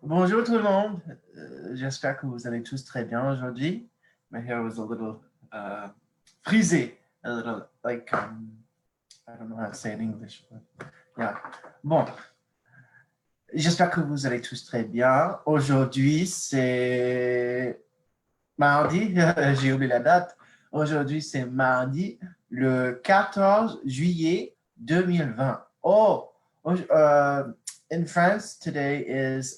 Bonjour tout le monde. J'espère que vous allez tous très bien aujourd'hui. My hair was a little frisé, a little like I don't know how to say it in English. But yeah. Bon, j'espère que vous allez tous très bien. Aujourd'hui, c'est mardi. J'ai oublié la date. Aujourd'hui, c'est mardi, le 14 juillet 2020. Oh, in France, today is,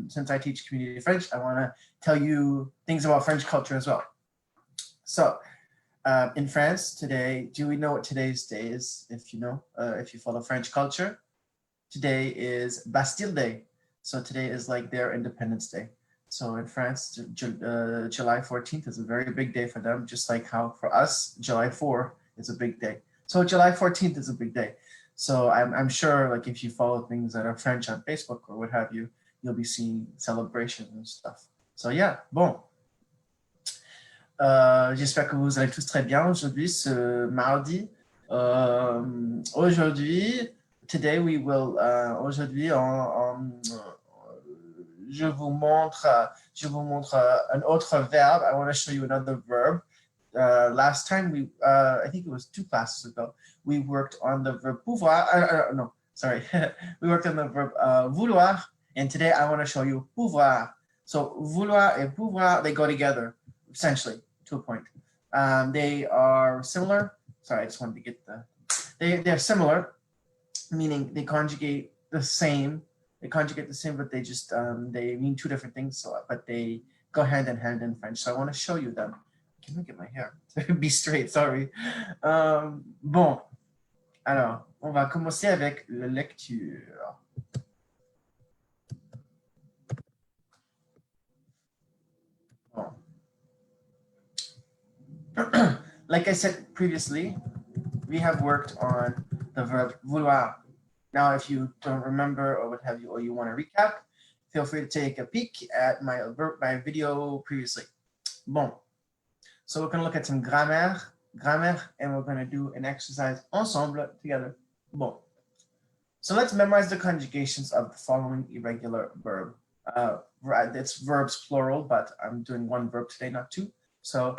since I teach community French, I want to tell you things about French culture as well. So, in France today, do we know what today's day is? If you know, if you follow French culture, today is Bastille Day. So today is like their Independence Day. So in France, July 14th is a very big day for them, just like how for us, July 4th is a big day. So July 14th is a big day. So I'm sure like if you follow things that are French on Facebook or what have you, you'll be seeing celebrations and stuff. So yeah, bon. J'espère que vous allez tous très bien aujourd'hui, ce mardi. Aujourd'hui, today we will, aujourd'hui, je vous montre un autre verbe. I want to show you another verb. Last time we, I think it was 2 classes ago, we worked on the verb pouvoir. No, sorry, we worked on the verb vouloir, and today I want to show you pouvoir. So vouloir and pouvoir, they go together essentially to a point. They are similar. Sorry, I just wanted to get they're similar, meaning they conjugate the same. They conjugate the same, but they just they mean 2 different things. So, but they go hand in hand in French. So I want to show you them. Can I get my hair to be straight? Sorry. Bon, alors on va commencer avec la lecture. Bon. Like I said previously, we have worked on the verb vouloir. Now, if you don't remember or what have you, or you want to recap, feel free to take a peek at my video previously. Bon. So we're going to look at some grammaire, and we're going to do an exercise ensemble together. Bon. So let's memorize the conjugations of the following irregular verb. It's verbs plural, but I'm doing 1 verb today, not 2. So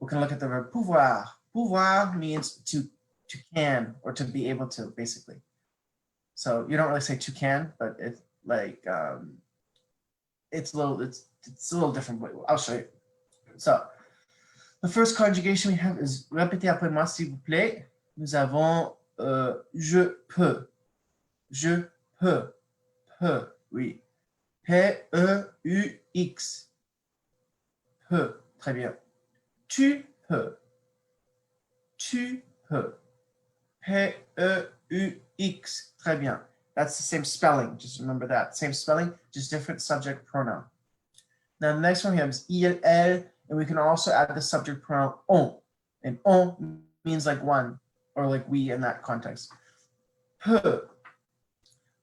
we can look at the verb pouvoir. Pouvoir means to can, or to be able to, basically. So you don't really say to can, but it's like it's a little different, but I'll show you. So the first conjugation we have is répétez après moi s'il vous plaît. Nous avons je peux. Je peux. Peux, oui. P-E-U-X. Peux. Très bien. Tu peux. Tu peux. P-E-U-X. Très bien. That's the same spelling. Just remember that. Same spelling, just different subject pronoun. Now the next one we have is il, elle, and we can also add the subject pronoun on. And on means like one, or like we in that context. Peut.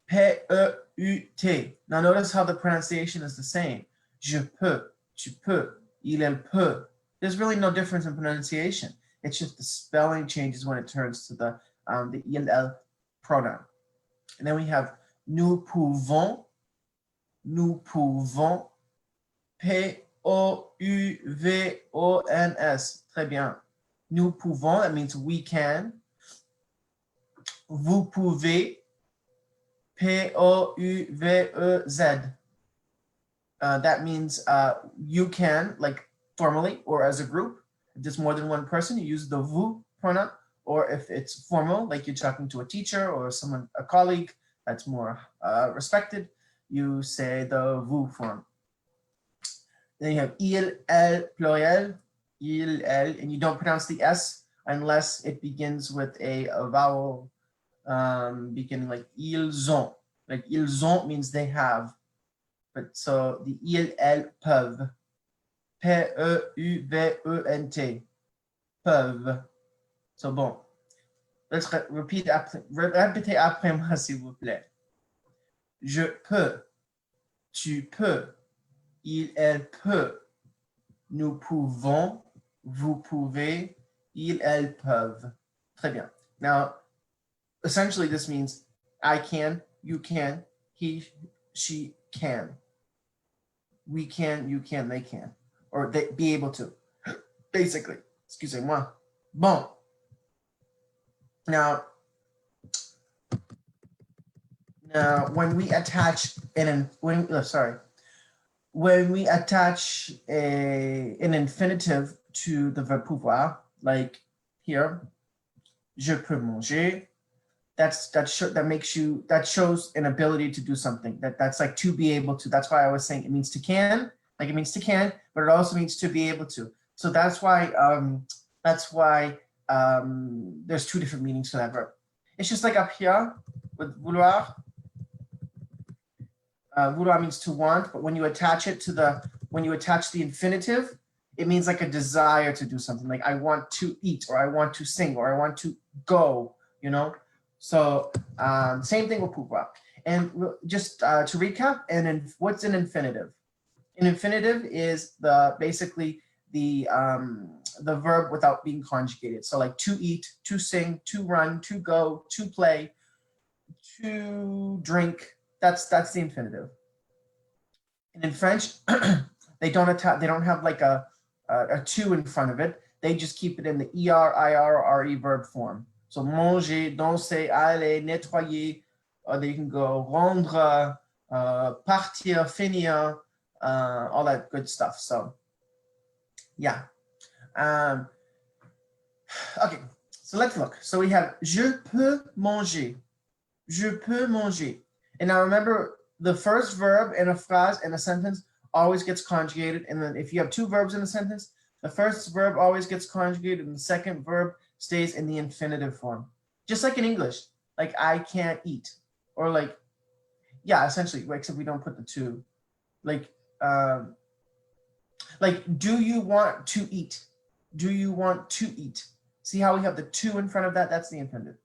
P-E-U-T. Now notice how the pronunciation is the same. Je peux, tu peux, il, elle peut. There's really no difference in pronunciation. It's just the spelling changes when it turns to the il, elle pronoun. And then we have nous pouvons, P-O-U-V-O-N-S. Très bien. Nous pouvons, that means we can. Vous pouvez, P-O-U-V-E-Z. That means you can, like formally or as a group. If there's more than one person, you use the vous pronoun. Or if it's formal, like you're talking to a teacher or someone, a colleague that's more respected, you say the vous form. Then you have il, elle, pluriel, il, elle, and you don't pronounce the S unless it begins with a vowel beginning like ils ont. Like ils ont means they have. But so the il, elle, peuvent. P-E-U-V-E-N-T. Peuvent. So bon. Let's répéter après moi, s'il vous plaît. Je peux. Tu peux. Il, elle peut. Nous pouvons. Vous pouvez. Ils, elles peuvent. Très bien. Now, essentially this means I can, you can, he, she can. we can, you can, they can, or they be able to, basically. Excusez-moi. Bon. Now, when we attach when we attach an infinitive to the verb pouvoir, like here, je peux manger, that shows an ability to do something. That's like to be able to. That's why I was saying it means to can, like it means to can, but it also means to be able to. So that's why there's two different meanings for that verb. It's just like up here with vouloir. Vouloir means to want, but when you attach the infinitive, it means like a desire to do something. Like I want to eat, or I want to sing, or I want to go. You know. So same thing with pouvoir. And just to recap, what's an infinitive? An infinitive is basically the verb without being conjugated. So like to eat, to sing, to run, to go, to play, to drink. That's the infinitive. And in French, they don't have like a to in front of it. They just keep it in the er, ir, or re verb form. So manger, danser, aller, nettoyer. Or you can go rendre, partir, finir, all that good stuff. So yeah. Okay, so let's look. So we have je peux manger. Je peux manger. And now remember, the first verb in a phrase, in a sentence, always gets conjugated. And then if you have two verbs in a sentence, the first verb always gets conjugated and the second verb stays in the infinitive form. Just like in English, like I can't eat. Or like, yeah, essentially, except we don't put the to. Like do you want to eat? Do you want to eat? See how we have the to in front of that? That's the infinitive.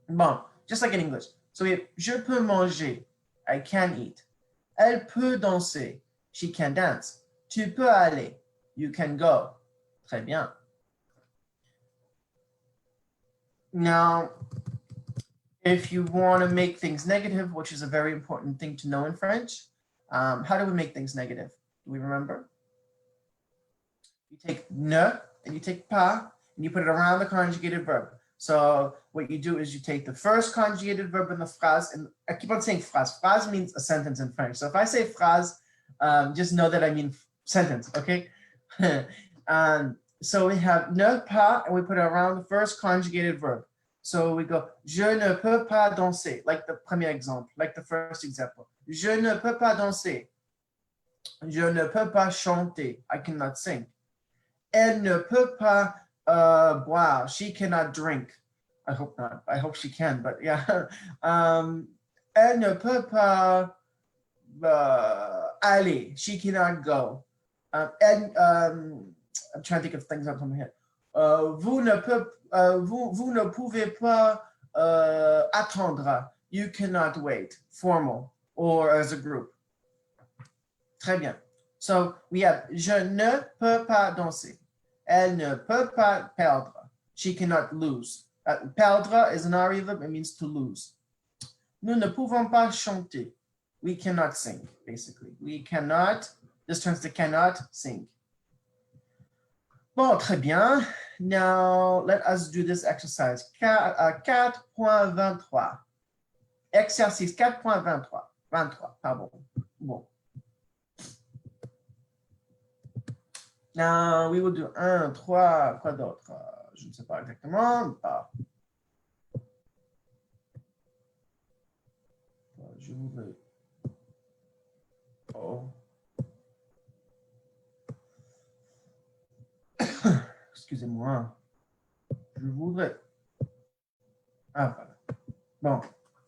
Bon, just like in English. So we have je peux manger. I can eat. Elle peut danser. She can dance. Tu peux aller. You can go. Très bien. Now, if you want to make things negative, which is a very important thing to know in French, how do we make things negative? Do we remember? You take ne and you take pas and you put it around the conjugated verb. So what you do is you take the first conjugated verb in the phrase, and I keep on saying phrase. Phrase means a sentence in French. So if I say phrase, just know that I mean sentence, okay? So we have ne pas, and we put it around the first conjugated verb. So we go, je ne peux pas danser, like the premier exemple, like the first example. Je ne peux pas danser. Je ne peux pas chanter. I cannot sing. Elle ne peut pas boire. She cannot drink. I hope not. I hope she can, but yeah. Elle ne peut pas aller. She cannot go. I'm trying to think of things off the top of my head. Vous ne pouvez pas attendre. You cannot wait. Formal or as a group. Très bien. So we have je ne peux pas danser. Elle ne peut pas perdre. She cannot lose. Perdre is an RE verb. It means to lose. Nous ne pouvons pas chanter. We cannot sing, basically. We cannot, this turns to cannot sing. Bon, très bien. Now, let us do this exercise. 4.23. Exercice 4.23. 23, pardon. Bon. Now, we will do 1, 3, quoi d'autre? Je ne sais pas exactement. Ah. Je voudrais. Oh. Excusez-moi. Je voudrais. Ah, voilà. Bon.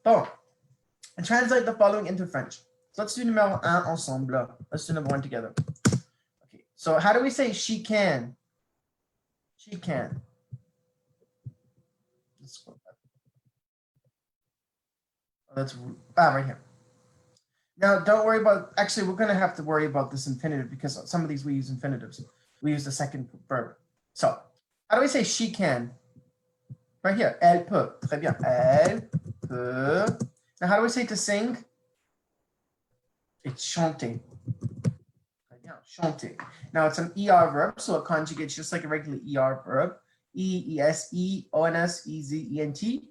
Bon. And translate the following into French. So let's do numéro 1 ensemble. Let's do number 1 together. Okay. So how do we say she can? She can. Let's go back. That's right here. Now, don't worry about, actually, we're going to have to worry about this infinitive because some of these we use infinitives. We use the second verb. So, how do we say she can? Right here, elle peut. Très bien. Elle peut. Now, how do we say to sing? It's chanter. Now, chanter. Now, it's an ER verb, so it conjugates just like a regular ER verb. E-E-S-E-O-N-S, E-Z-E-N-T.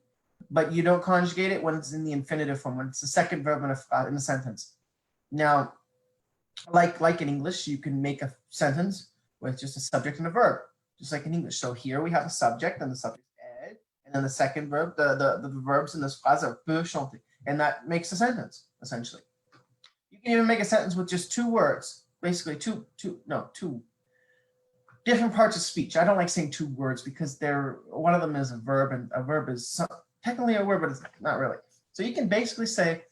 But you don't conjugate it when it's in the infinitive form, when it's the second verb in a sentence. Now, like in English, you can make a sentence with just a subject and a verb, just like in English. So here we have a subject and the subject elle, and then the second verb, the verbs in this phrase are peut chanter, and that makes a sentence essentially. You can even make a sentence with just two words, basically two different parts of speech. I don't like saying two words because one of them is a verb, and a verb is technically a word, but it's not really. So you can basically say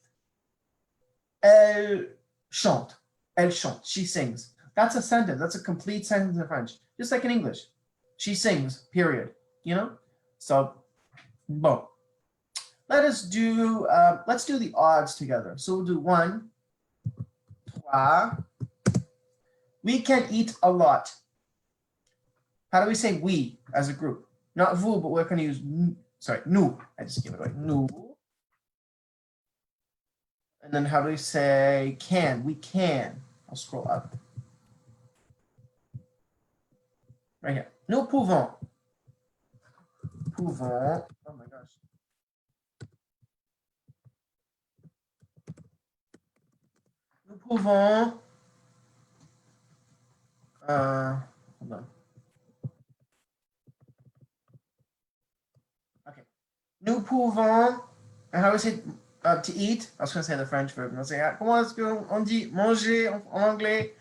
elle chante. Elle chante. She sings. That's a sentence. That's a complete sentence in French, just like in English. She sings, period. You know? So, bon. Let's do the odds together. So we'll do 1, 3. We can eat a lot. How do we say we as a group? Not vous, but we're going to use, nous. I just gave it away. Nous. And then how do we say can? We can. I'll scroll up. Right here. Nous pouvons. Pouvons. Oh my gosh. Nous pouvons. Hold on. Okay. Nous pouvons. And how do we say to eat? I was going to say the French verb. I was saying, comment est-ce qu'on dit manger en anglais?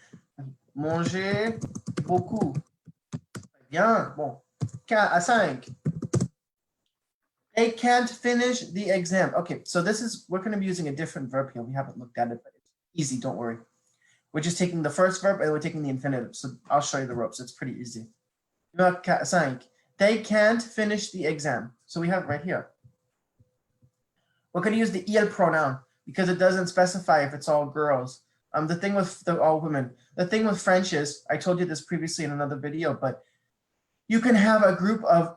Manger beaucoup. Bien. Bon. 5. They can't finish the exam. Okay, so we're going to be using a different verb here. We haven't looked at it, but it's easy. Don't worry. We're just taking the first verb and we're taking the infinitive. So I'll show you the ropes. It's pretty easy. 5. They can't finish the exam. So we have it right here. We're going to use the il pronoun because it doesn't specify if it's all girls. The thing with all women. The thing with French is, I told you this previously in another video, but you can have a group of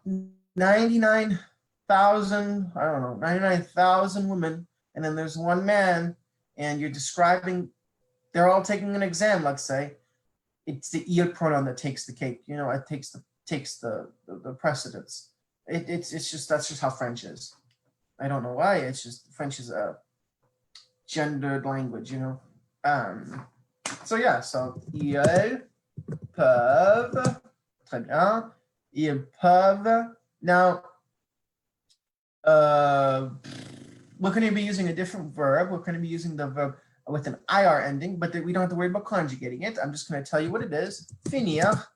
99,000 women, and then there's one man, and you're describing, they're all taking an exam, let's say. It's the il pronoun that takes the cake. You know, it takes the precedence. It's just, that's just how French is. I don't know why. It's just French is a gendered language, you know. So yeah, so ils peuvent, très bien, ils peuvent. Now, we're going to be using a different verb. We're going to be using the verb with an IR ending, but we don't have to worry about conjugating it. I'm just going to tell you what it is. Finir.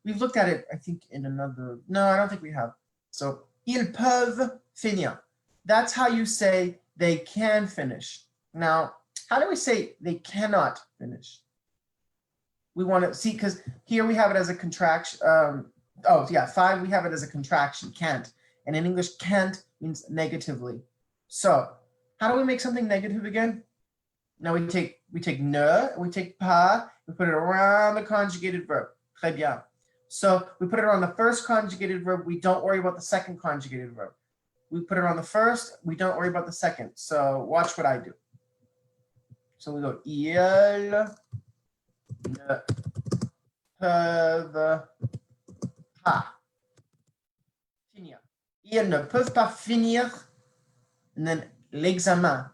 We've looked at it, I think, in another. No, I don't think we have. So, ils peuvent finir. That's how you say they can finish. Now, how do we say they cannot finish? We want to see, because here we have it as a contraction. 5, we have it as a contraction, can't. And in English, can't means negatively. So how do we make something negative again? Now we take ne, we take pas, we put it around the conjugated verb. Très bien. So we put it on the first conjugated verb. We don't worry about the second conjugated verb. We put it on the first. We don't worry about the second. So watch what I do. So we go, ils ne peuvent pas finir. Ils ne peuvent pas finir. And then l'examen.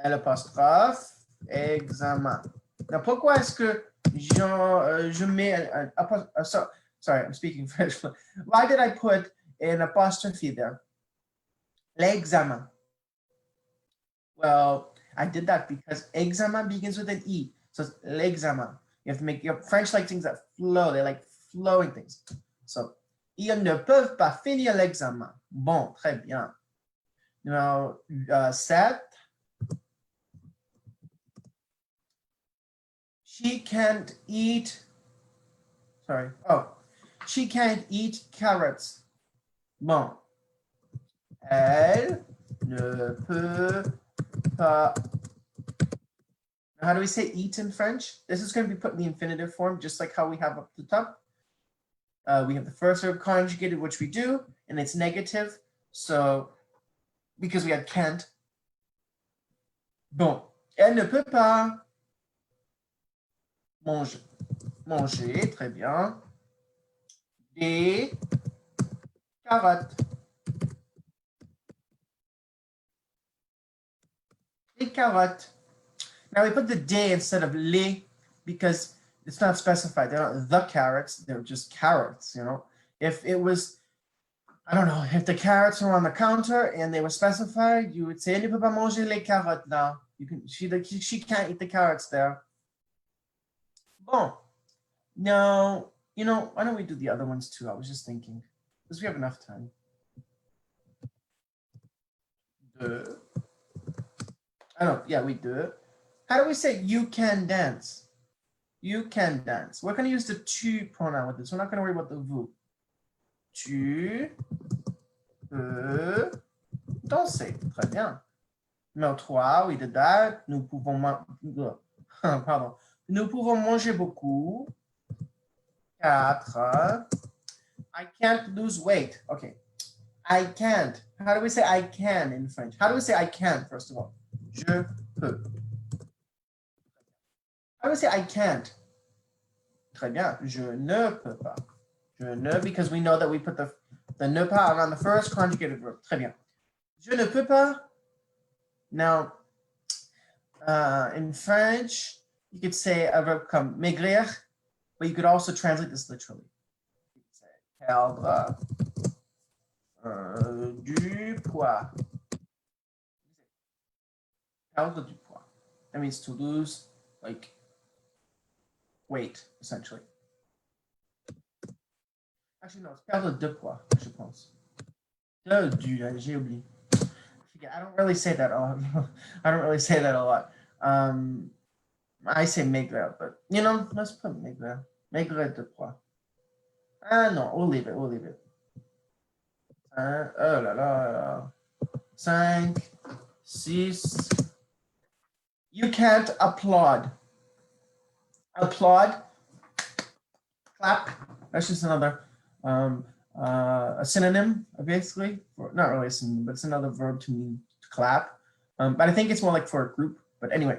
L'apostrophe, examen. Now, pourquoi est-ce que je mets sorry, I'm speaking French. Why did I put an apostrophe there? L'examen. Well, I did that because examen begins with an E. So it's l'examen. You have to make your French like things that flow. They like flowing things. So, ils ne peuvent pas finir l'examen. Bon, très bien. Now, 7. She can't eat. Sorry. Oh, she can't eat carrots. Bon. Elle ne peut pas. Now, how do we say eat in French? This is going to be put in the infinitive form, just like how we have up the top. We have the first verb conjugated, which we do, and it's negative. So, because we had can't. Bon. Elle ne peut pas. Manger. Manger, très bien. Des carottes. Des carottes. Now we put the day instead of les because it's not specified. They're not the carrots. They're just carrots, you know. If it was, I don't know, if the carrots were on the counter and they were specified, you would say, elle ne peut pas manger les carottes là. She can't eat the carrots there. Bon. No, you know, why don't we do the other ones too? I was just thinking, because we have enough time. I don't, yeah, we do it. How do we say you can dance? You can dance. We're going to use the tu pronoun with this. We're not going to worry about the vous. Tu peux danser. Très bien. Numéro 3, we did that. Nous pouvons, pardon. Nous pouvons manger beaucoup. 4. I can't lose weight. Okay. I can't. How do we say I can in French? How do we say I can, first of all? Je peux. How do we say I can't? Très bien. Je ne peux pas. Je ne, because we know that we put the ne pas around the first conjugated verb. Très bien. Je ne peux pas. Now, in French, you could say a verb comme maigrir, but you could also translate this literally. You could say perdre du poids. Perdre du poids. That means to lose, like, weight, essentially. Actually, no, it's perdre de poids, je pense. J'ai oublié. I don't really say that a lot. I don't really say that a lot. I say maigre, but, you know, let's put maigre. Maigre de poids. Ah, no, we'll leave it. We'll leave it. Oh là là. 5, 6. You can't applaud. Applaud. Clap. That's just another a synonym, basically. For, not really a synonym, but it's another verb to mean to clap. But I think it's more like for a group. But anyway.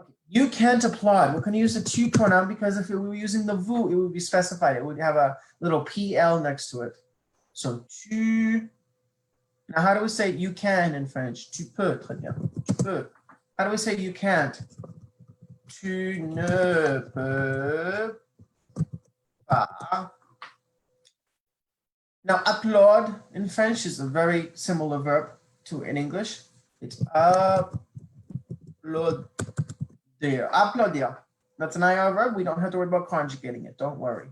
Okay. You can't applaud. We're going to use the tu pronoun because if we were using the vous, it would be specified. It would have a little PL next to it. So tu. Now, how do we say you can in French? Tu peux, très bien. Tu peux. How do we say you can't? Tu ne peux pas. Now, applaud in French is a very similar verb to in English. It's applaudir. Applaudir. That's an IR verb. We don't have to worry about conjugating it. Don't worry.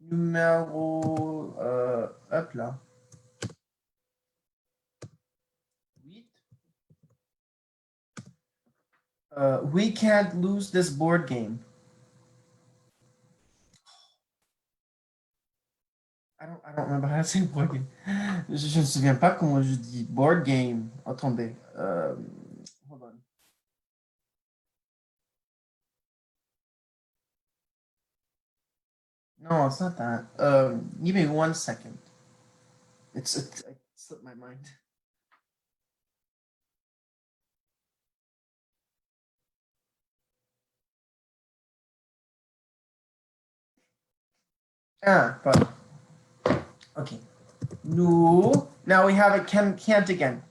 Numéro, hop là. 8. We can't lose this board game. I don't remember how to say board game. Je ne me souviens pas comment je dis board game. Attendez. Hold on. No, it's not that. Give me 1 second. It slipped my mind. But okay. No. Now we have a can't again.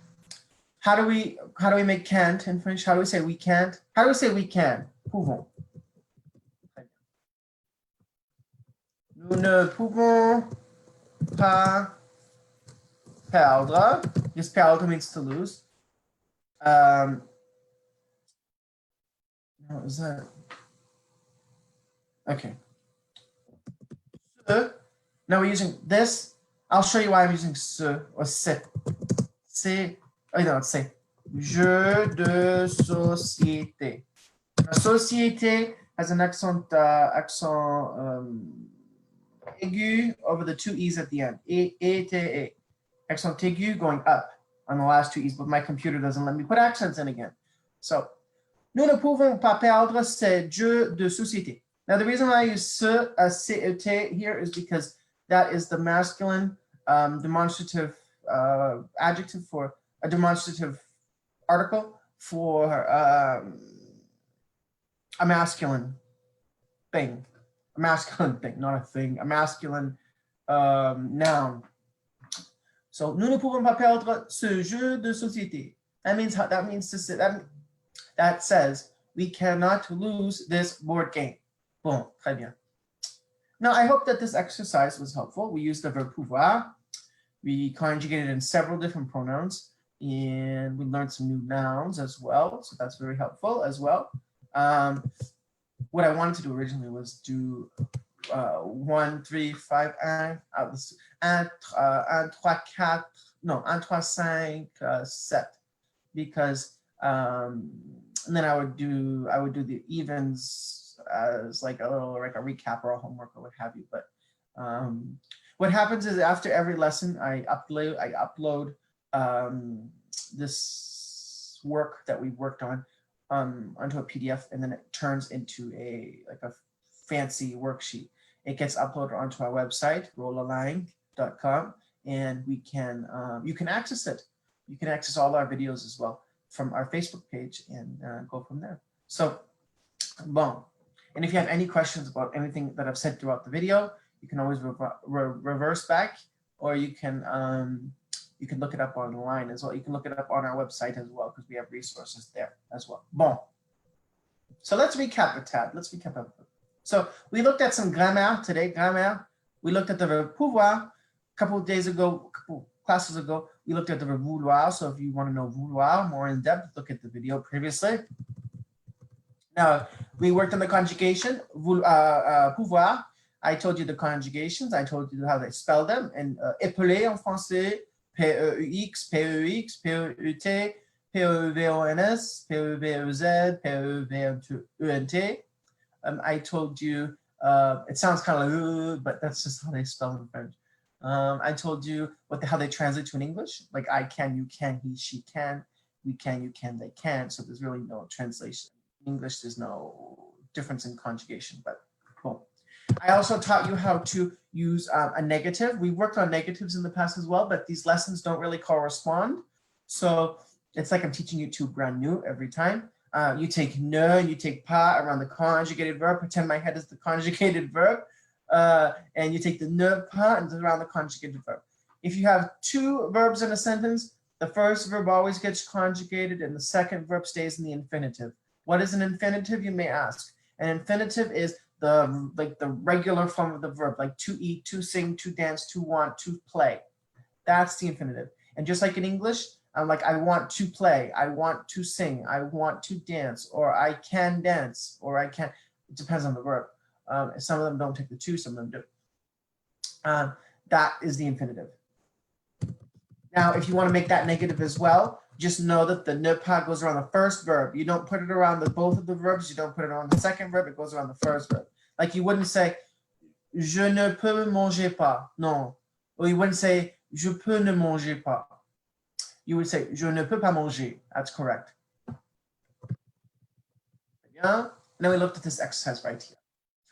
How do we make can't in French? How do we say we can't? How do we say we can? Pouvons. Nous ne pouvons pas perdre. Yes, perdre means to lose. No, is that okay? Now we're using this. I'll show you why I'm using ce or c'est. C'est. Oh no, it's c'est. Jeu de société. La société has an accent aigu over the 2 E's at the end. E. Accent aigu going up on the last 2 E's, but my computer doesn't let me put accents in again. So, nous ne pouvons pas perdre ces jeux de société. Now, the reason why I use ce, CET here is because that is the masculine demonstrative adjective for a demonstrative article for a masculine thing. A masculine thing, not a thing. A masculine noun. So, nous ne pouvons pas perdre ce jeu de société. That means to say that says we cannot lose this board game. Bon, très bien. Now, I hope that this exercise was helpful. We used the verb pouvoir. We conjugated in several different pronouns, and we learned some new nouns as well. So that's very helpful as well. What I wanted to do originally was do 1, 3, 5, 1, 3, 4, no, 1, 3, 5, 7, because and then I would do the evens as like a recap or a homework or what have you. But what happens is after every lesson, I upload this work that we worked on onto a PDF, and then it turns into a fancy worksheet. It gets uploaded onto our website, rollalang.com, and we can you can access it. You can access all our videos as well from our Facebook page and go from there. So, bon. And if you have any questions about anything that I've said throughout the video, you can always reverse back, or you can look it up online as well. You can look it up on our website as well, because we have resources there as well. Bon. So let's recap a tad. Let's recap a bit. So we looked at some grammaire today. Grammaire. We looked at the verb pouvoir a couple of days ago, a couple classes ago. We looked at the verb vouloir. So if you want to know vouloir more in depth, look at the video previously. Now we worked on the conjugation. Pouvoir. I told you the conjugations. I told you how they spell them. And épeler en français, P-E-U-X, P-E-U-X, P-E-U-T, P-E-V-O-N-S, P-E-V-O-Z, P-E-V-O-N-T. I told you, it sounds kind of, but that's just how they spell in French. I told you how they translate to in English, like I can, you can, he, she can, we can, you can, they can. So there's really no translation. In English, there's no difference in conjugation, but cool. I also taught you how to use a negative. We worked on negatives in the past as well, but these lessons don't really correspond. So it's like I'm teaching you two brand new every time. You take ne and you take pas around the conjugated verb. Pretend my head is the conjugated verb. And you take the ne, pas, and around the conjugated verb. If you have two verbs in a sentence, the first verb always gets conjugated and the second verb stays in the infinitive. What is an infinitive, you may ask? An infinitive is the regular form of the verb, like to eat, to sing, to dance, to want, to play. That's the infinitive. And just like in English, I'm like, I want to play, I want to sing, I want to dance, or I can dance, or I can, it depends on the verb. Some of them don't take the to, some of them do. That is the infinitive. Now, if you want to make that negative as well, just know that the ne pas goes around the first verb. You don't put it around both of the verbs. You don't put it around the second verb. It goes around the first verb. Like you wouldn't say, je ne peux manger pas. No. Or you wouldn't say, je peux ne manger pas. You would say, je ne peux pas manger. That's correct. Yeah. Now we looked at this exercise right here.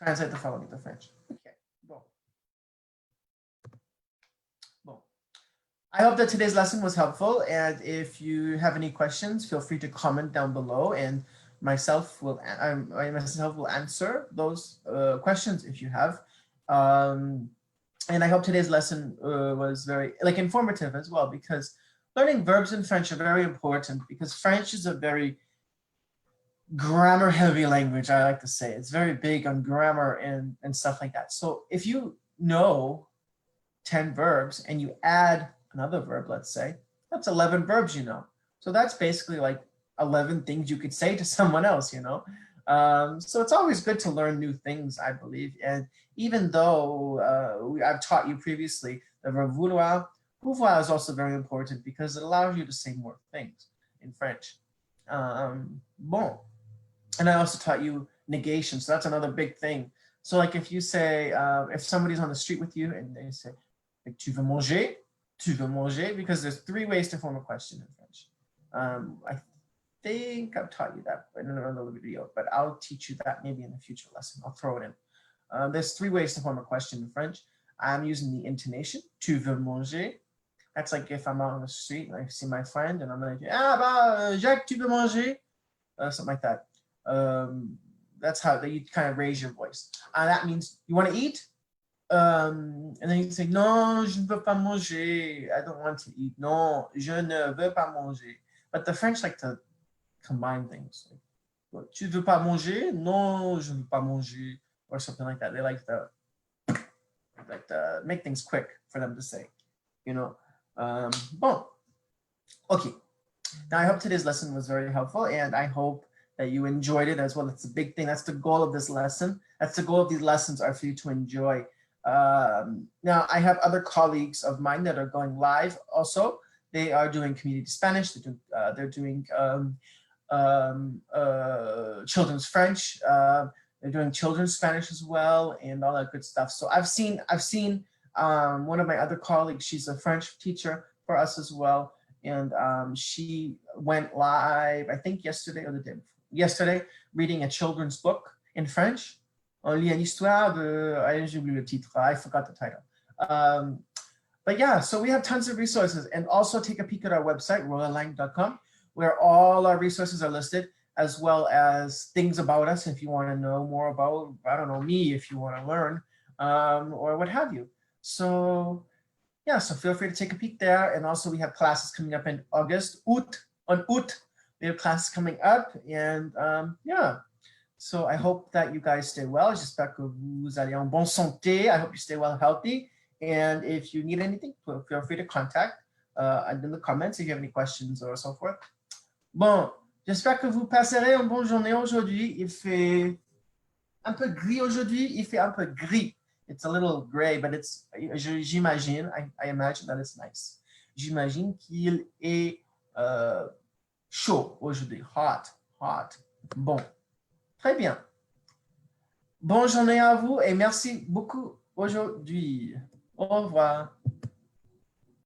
Translate the following into French. Okay. Bon. I hope that today's lesson was helpful, and if you have any questions, feel free to comment down below, and myself will answer those questions if you have. And I hope today's lesson was very informative as well, because learning verbs in French are very important, because French is a very grammar heavy language, I like to say. It's very big on grammar and stuff like that. So if you know 10 verbs and you add another verb, let's say, that's 11 verbs, you know. So that's basically like 11 things you could say to someone else, you know. So it's always good to learn new things, I believe. And even though I've taught you previously the verb vouloir, pouvoir is also very important because it allows you to say more things in French. Bon. And I also taught you negation. So that's another big thing. So like if you say, if somebody's on the street with you and they say, tu veux manger? Tu veux manger? Because there's 3 ways to form a question in French. I think I've taught you that in another video, but I'll teach you that maybe in a future lesson. I'll throw it in. There's 3 ways to form a question in French. I'm using the intonation, tu veux manger. That's like if I'm out on the street and I see my friend and I'm like, ah, bah, Jacques, tu veux manger? Something like that. That's how you kind of raise your voice. That means you want to eat? And then you say, non, je ne veux pas manger. I don't want to eat. Non, je ne veux pas manger. But the French like to combine things. Like, tu veux pas manger? Non, je ne veux pas manger. Or something like that. They like to make things quick for them to say, you know. Bon, okay. Now I hope today's lesson was very helpful, and I hope that you enjoyed it as well. It's a big thing. That's the goal of this lesson. That's the goal of these lessons, are for you to enjoy. Now I have other colleagues of mine that are going live also. They are doing community Spanish. They're doing children's French. They're doing children's Spanish as well, and all that good stuff. So I've seen one of my other colleagues. She's a French teacher for us as well, and she went live, I think yesterday or the day before. Yesterday, reading a children's book in French. On lit une histoire de, j'ai oublié le titre. I forgot the title. But yeah, so we have tons of resources, and also take a peek at our website, royallang.com, where all our resources are listed, as well as things about us if you want to know more about, I don't know, me, if you want to learn, or what have you. So yeah, so feel free to take a peek there. And also we have classes coming up in August, on août, we have classes coming up, and yeah. So I hope that you guys stay well. J'espère que vous allez en bonne santé. I hope you stay well, healthy. And if you need anything, feel free to contact in the comments if you have any questions or so forth. Bon, j'espère que vous passerez une bonne journée aujourd'hui. Il fait un peu gris aujourd'hui. Il fait un peu gris. It's a little gray, but it's, j'imagine, I imagine that it's nice. J'imagine qu'il est chaud aujourd'hui. Hot. Bon. Très bien. Bonne journée à vous et merci beaucoup aujourd'hui. Au revoir.